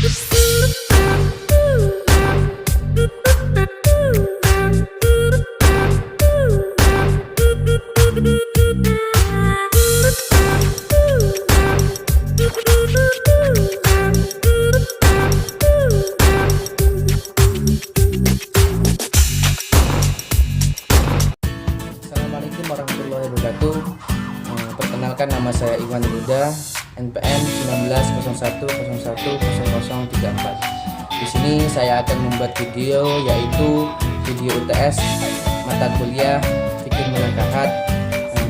Assalamualaikum warahmatullahi wabarakatuh. Perkenalkan, nama saya Iwan Ruda, NPM 1901010034. Di sini saya akan membuat video, yaitu video UTS mata kuliah Fikih Munakahat,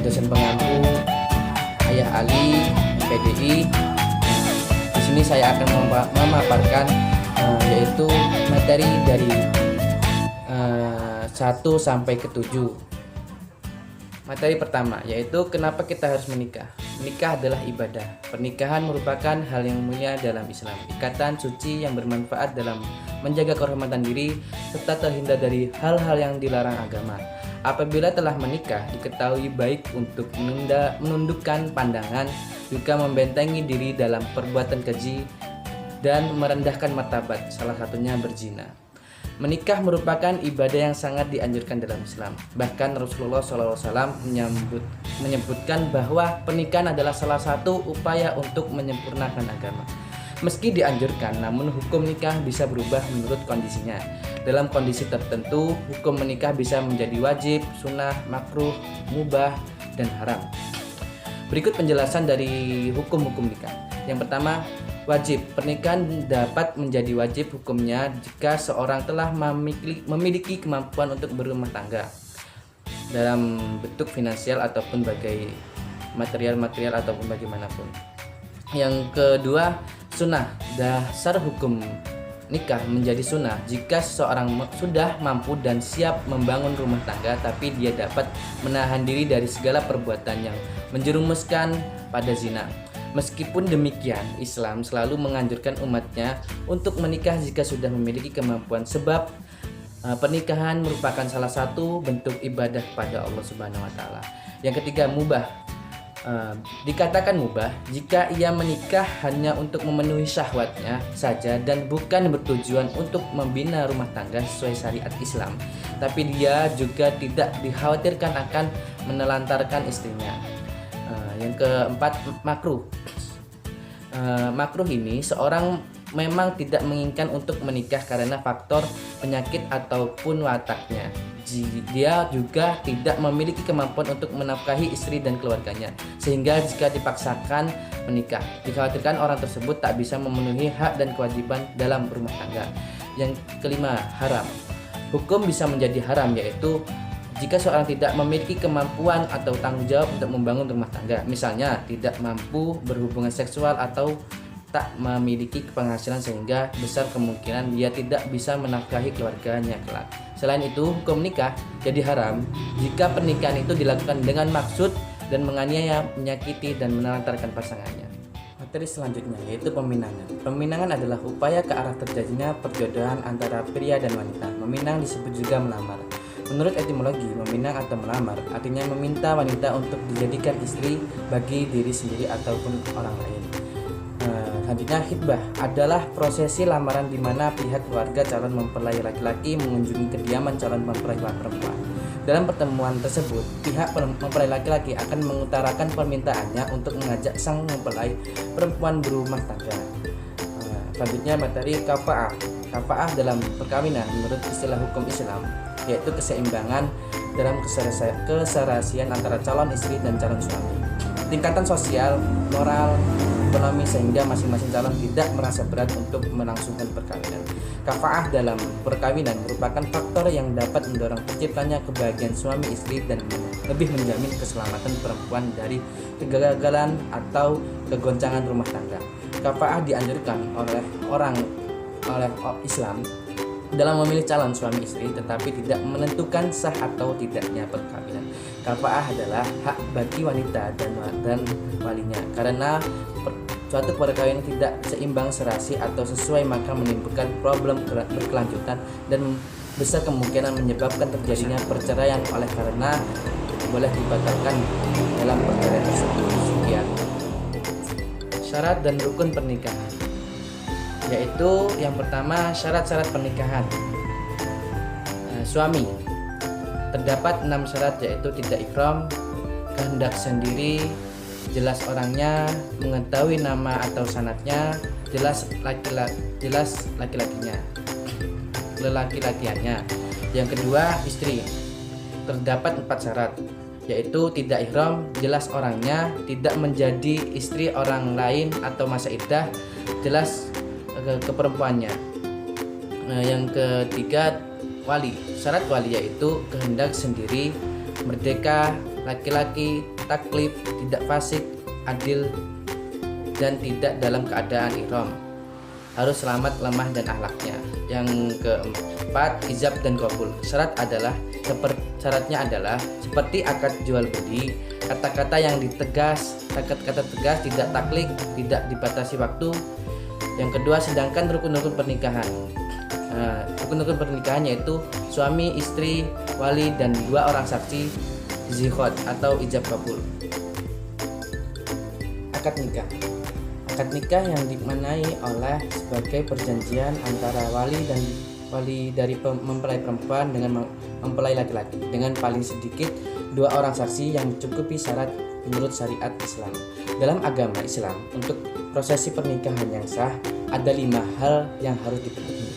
dosen pengampu Ayah Ali, MPDI. Di sini saya akan memaparkan yaitu materi dari 1 sampai ke 7. Materi pertama yaitu kenapa kita harus menikah. Menikah adalah ibadah. Pernikahan merupakan hal yang mulia dalam Islam, ikatan suci yang bermanfaat dalam menjaga kehormatan diri serta terhindar dari hal-hal yang dilarang agama. Apabila telah menikah, diketahui baik untuk menundukkan pandangan, juga membentengi diri dalam perbuatan keji dan merendahkan martabat, salah satunya berzina. Menikah merupakan ibadah yang sangat dianjurkan dalam Islam. Bahkan Rasulullah SAW menyebutkan bahwa pernikahan adalah salah satu upaya untuk menyempurnakan agama. Meski dianjurkan, namun hukum nikah bisa berubah menurut kondisinya. Dalam kondisi tertentu, hukum menikah bisa menjadi wajib, sunnah, makruh, mubah, dan haram. Berikut penjelasan dari hukum-hukum nikah. Yang pertama, wajib. Pernikahan dapat menjadi wajib hukumnya jika seorang telah memiliki kemampuan untuk berumah tangga dalam bentuk finansial ataupun bagai material ataupun bagaimanapun. Yang kedua, sunnah. Dasar hukum nikah menjadi sunnah jika seseorang sudah mampu dan siap membangun rumah tangga, tapi dia dapat menahan diri dari segala perbuatan yang menjerumuskan pada zina. Meskipun demikian, Islam selalu menganjurkan umatnya untuk menikah jika sudah memiliki kemampuan, sebab pernikahan merupakan salah satu bentuk ibadah kepada Allah Subhanahu wa taala. Yang ketiga, mubah. Dikatakan mubah jika ia menikah hanya untuk memenuhi syahwatnya saja dan bukan bertujuan untuk membina rumah tangga sesuai syariat Islam, tapi dia juga tidak dikhawatirkan akan menelantarkan istrinya. Yang keempat, makruh. Makruh ini seorang memang tidak menginginkan untuk menikah karena faktor penyakit ataupun wataknya. Dia juga tidak memiliki kemampuan untuk menafkahi istri dan keluarganya, sehingga jika dipaksakan menikah, dikhawatirkan orang tersebut tak bisa memenuhi hak dan kewajiban dalam rumah tangga. Yang kelima, haram. Hukum bisa menjadi haram yaitu jika seorang tidak memiliki kemampuan atau tanggung jawab untuk membangun rumah tangga, misalnya tidak mampu berhubungan seksual atau tak memiliki penghasilan, sehingga besar kemungkinan dia tidak bisa menafkahi keluarganya kelak. Selain itu, hukum nikah jadi haram jika pernikahan itu dilakukan dengan maksud dan menganiaya, menyakiti, dan menelantarkan pasangannya. Materi selanjutnya yaitu peminangan. Peminangan adalah upaya ke arah terjadinya perjodohan antara pria dan wanita. Meminang disebut juga melamar. Menurut etimologi, meminang atau melamar artinya meminta wanita untuk dijadikan istri bagi diri sendiri ataupun orang lain. Selanjutnya, khitbah adalah prosesi lamaran di mana pihak keluarga calon mempelai laki-laki mengunjungi kediaman calon mempelai perempuan. Dalam pertemuan tersebut, pihak mempelai laki-laki akan mengutarakan permintaannya untuk mengajak sang mempelai perempuan berumah tangga. Selanjutnya, materi kafa'ah. Kafa'ah dalam perkawinan menurut istilah hukum Islam yaitu keseimbangan dalam keserasian antara calon istri dan calon suami. Tingkatan sosial, moral, ekonomi sehingga masing-masing calon tidak merasa berat untuk melangsungkan perkawinan. Kafa'ah dalam perkawinan merupakan faktor yang dapat mendorong terciptanya kebahagiaan suami istri dan lebih menjamin keselamatan perempuan dari kegagalan atau kegoncangan rumah tangga. Kafa'ah dianjurkan oleh Islam dalam memilih calon suami istri, tetapi tidak menentukan sah atau tidaknya perkawinan. Kafa'ah adalah hak bagi wanita dan walinya, karena suatu perkawinan tidak seimbang serasi atau sesuai maka menimbulkan problem berkelanjutan dan besar kemungkinan menyebabkan terjadinya perceraian oleh karena boleh dibatalkan dalam perceraian tersebut. Sekian. Syarat dan rukun pernikahan. yaitu yang pertama syarat-syarat pernikahan. Suami, terdapat 6 syarat, yaitu tidak ihram, kehendak sendiri, jelas orangnya, mengetahui nama atau sanadnya, jelas laki-lakiannya. Yang kedua istri, terdapat 4 syarat, yaitu tidak ihram, jelas orangnya, tidak menjadi istri orang lain atau masa iddah, jelas keperempuannya. Yang ketiga wali, syarat wali yaitu kehendak sendiri, merdeka, laki-laki, taklif, tidak fasik, adil, dan tidak dalam keadaan ihram, harus selamat lemah dan akhlaknya. Yang keempat hijab dan qabul, syaratnya adalah seperti akad jual beli, kata-kata yang ditegas, kata-kata tegas, tidak taklid, tidak dibatasi waktu. Yang kedua, sedangkan rukun-rukun pernikahan, rukun-rukun pernikahan yaitu suami, istri, wali, dan 2 orang saksi, zikhot atau ijab kabul. Akad nikah, akad nikah yang dimaknai oleh sebagai perjanjian antara wali dari mempelai perempuan dengan mempelai laki-laki dengan paling sedikit 2 orang saksi yang mencukupi syarat menurut syariat Islam. Dalam agama Islam, untuk prosesi pernikahan yang sah ada 5 hal yang harus dipenuhi.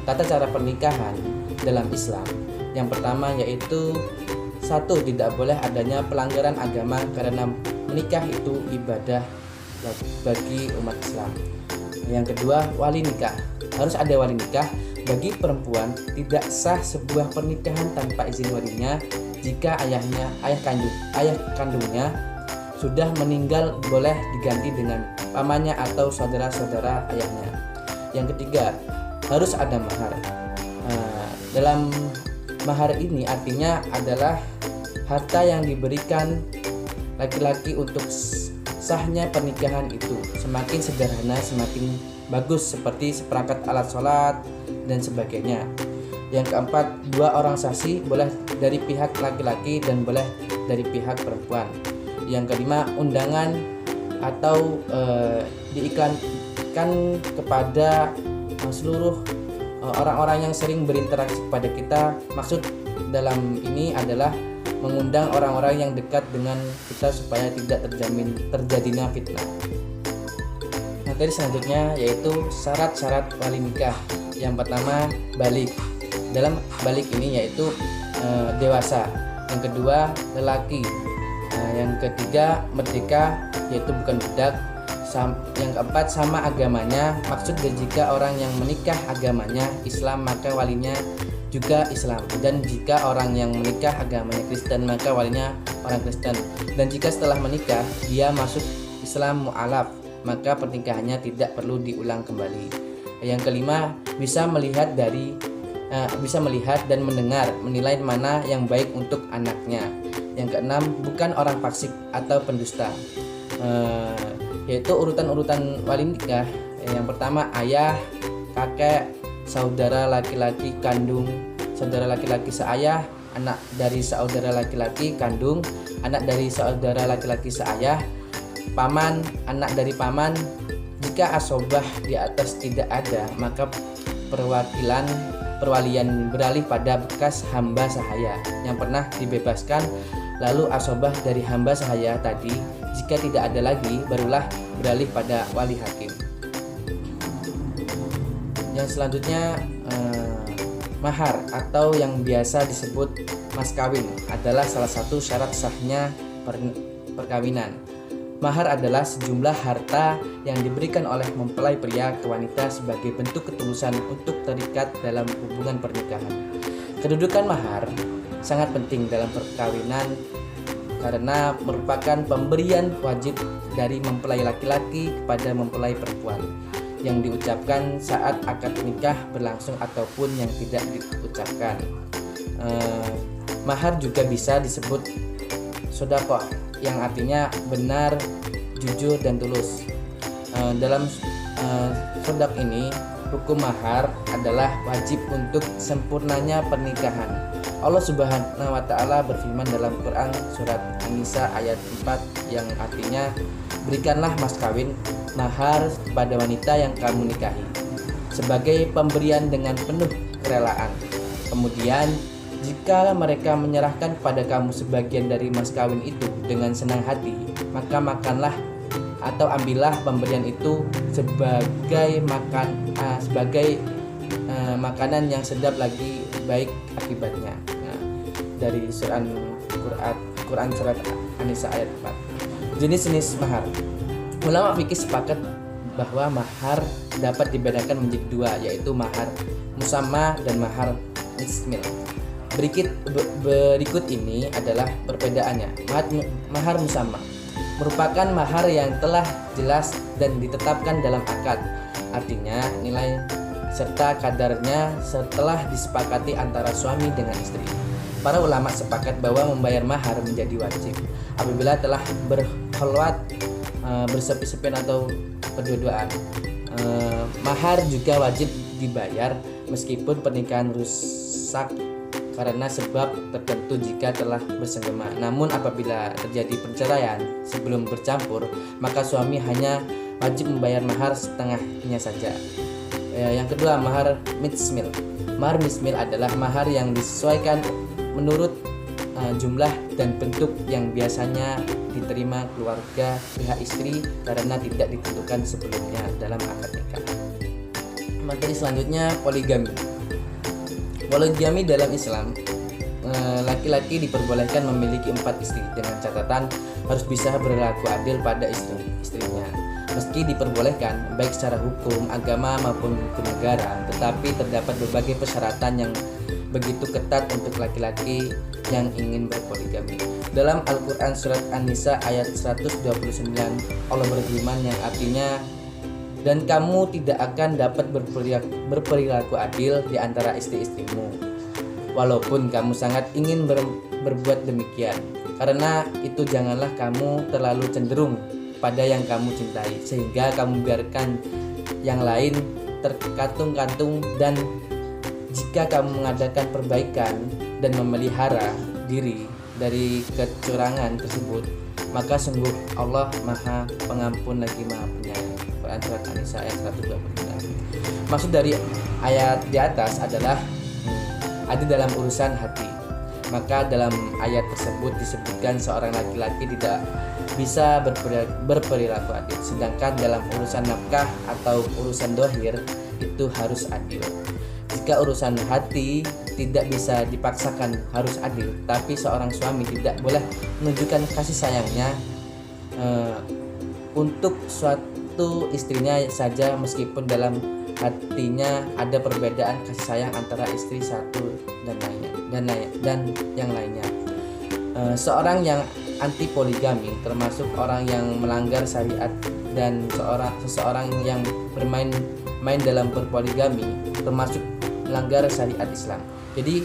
Tata cara pernikahan dalam Islam, yang pertama yaitu 1. Tidak boleh adanya pelanggaran agama karena menikah itu ibadah bagi umat Islam. Yang kedua, wali nikah, harus ada wali nikah. Bagi perempuan tidak sah sebuah pernikahan tanpa izin walinya. Jika ayah kandungnya sudah meninggal, boleh diganti dengan pamannya atau saudara-saudara ayahnya. Yang ketiga, harus ada mahar. Dalam mahar ini artinya adalah harta yang diberikan laki-laki untuk sahnya pernikahan itu. Semakin sederhana semakin bagus, seperti seperangkat alat sholat dan sebagainya. Yang keempat, 2 orang saksi, boleh dari pihak laki-laki dan boleh dari pihak perempuan. Yang kelima, undangan atau diiklankan kepada seluruh orang-orang yang sering berinteraksi kepada kita. Maksud dalam ini adalah mengundang orang-orang yang dekat dengan kita supaya tidak terjadinya fitnah. Materi selanjutnya yaitu syarat-syarat wali nikah. Yang pertama, balik. Dalam balik ini yaitu dewasa. Yang kedua, lelaki. Yang ketiga, merdeka, yaitu bukan budak. Yang keempat, sama agamanya. Maksud jika orang yang menikah agamanya Islam, maka walinya juga Islam. Dan jika orang yang menikah agamanya Kristen, maka walinya orang Kristen. Dan jika setelah menikah dia masuk Islam mu'alaf, maka pernikahannya tidak perlu diulang kembali. Yang kelima, bisa melihat dan menilai mana yang baik untuk anaknya. Yang keenam, bukan orang fasik atau pendusta. Yaitu urutan-urutan wali nikah. Yang pertama, ayah, kakek, saudara laki-laki kandung, saudara laki-laki seayah, anak dari saudara laki-laki kandung, anak dari saudara laki-laki seayah, paman, anak dari paman. Jika asobah di atas tidak ada, maka perwalian beralih pada bekas hamba sahaya yang pernah dibebaskan. Lalu asobah dari hamba sahaya tadi, jika tidak ada lagi, barulah beralih pada wali hakim. Yang selanjutnya, mahar atau yang biasa disebut mas kawin adalah salah satu syarat sahnya perkawinan. Mahar adalah sejumlah harta yang diberikan oleh mempelai pria ke wanita sebagai bentuk ketulusan untuk terikat dalam hubungan pernikahan. Kedudukan mahar sangat penting dalam perkawinan karena merupakan pemberian wajib dari mempelai laki-laki kepada mempelai perempuan yang diucapkan saat akad nikah berlangsung ataupun yang tidak diucapkan. Mahar juga bisa disebut sedekah, yang artinya benar, jujur, dan tulus. Dalam sedekah ini, hukum mahar adalah wajib untuk sempurnanya pernikahan. Allah Subhanahu wa Ta'ala berfirman dalam Quran surat An-Nisa ayat 4 yang artinya, berikanlah mas kawin mahar kepada wanita yang kamu nikahi sebagai pemberian dengan penuh kerelaan. Kemudian jika mereka menyerahkan kepada kamu sebagian dari mas kawin itu dengan senang hati, maka makanlah atau ambillah pemberian itu sebagai makanan yang sedap lagi baik akibatnya. Nah, dari Quran surat An-Nisa ayat 4. Jenis-jenis mahar. Ulama fikih sepakat bahwa mahar dapat dibedakan menjadi dua, yaitu mahar musamma dan mahar ismil. Berikut ini adalah perbedaannya. Mahar musamma merupakan mahar yang telah jelas dan ditetapkan dalam akad, artinya nilai serta kadarnya setelah disepakati antara suami dengan istri. Para ulama sepakat bahwa membayar mahar menjadi wajib apabila telah berkholwat, bersepi-sepian atau berdua-duaan. Mahar juga wajib dibayar meskipun pernikahan rusak karena sebab tertentu jika telah bersenggama. Namun apabila terjadi perceraian sebelum bercampur, maka suami hanya wajib membayar mahar setengahnya saja. Yang kedua, mahar mismil. Mahar mismil adalah mahar yang disesuaikan menurut jumlah dan bentuk yang biasanya diterima keluarga pihak istri karena tidak ditentukan sebelumnya dalam akad nikah. Materi selanjutnya, poligami. Poligami dalam Islam, laki-laki diperbolehkan memiliki 4 istri dengan catatan harus bisa berlaku adil pada istrinya. Meski diperbolehkan baik secara hukum, agama maupun hukum negara, tetapi terdapat berbagai persyaratan yang begitu ketat untuk laki-laki yang ingin berpoligami. Dalam Al-Quran surat An-Nisa ayat 129, Allah berfirman yang artinya, dan kamu tidak akan dapat berperilaku adil di antara istri-istrimu, walaupun kamu sangat ingin berbuat demikian. Karena itu janganlah kamu terlalu cenderung pada yang kamu cintai, sehingga kamu biarkan yang lain terkatung-katung. Dan jika kamu mengadakan perbaikan dan memelihara diri dari kecurangan tersebut, maka sungguh Allah Maha Pengampun lagi Maha Penyayang. Quran surat An-Nisa ayat 129. Maksud dari ayat di atas adalah adil dalam urusan hati. Maka dalam ayat tersebut disebutkan seorang laki-laki tidak bisa berperilaku adil, sedangkan dalam urusan nafkah atau urusan dohir itu harus adil. Jika urusan hati tidak bisa dipaksakan harus adil, tapi seorang suami tidak boleh menunjukkan kasih sayangnya untuk suatu istrinya saja meskipun dalam hatinya ada perbedaan kasih sayang antara istri satu dan yang lainnya. Seorang yang anti poligami termasuk orang yang melanggar syariat, dan seseorang yang bermain dalam berpoligami termasuk melanggar syariat Islam. Jadi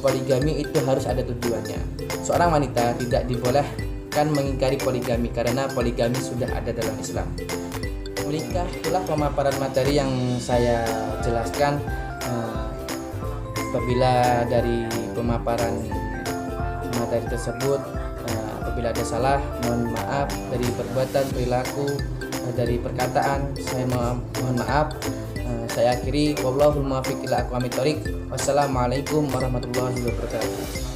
poligami itu harus ada tujuannya. Seorang wanita tidak dibolehkan mengingkari poligami karena poligami sudah ada dalam Islam. Itulah pemaparan materi yang saya jelaskan. Apabila dari pemaparan materi tersebut apabila ada salah, mohon maaf. Dari perbuatan, perilaku, dari perkataan, saya mohon maaf. Saya akhiri, wallahul muwaffiq ila aqwamit thoriq. Wassalamualaikum warahmatullahi wabarakatuh.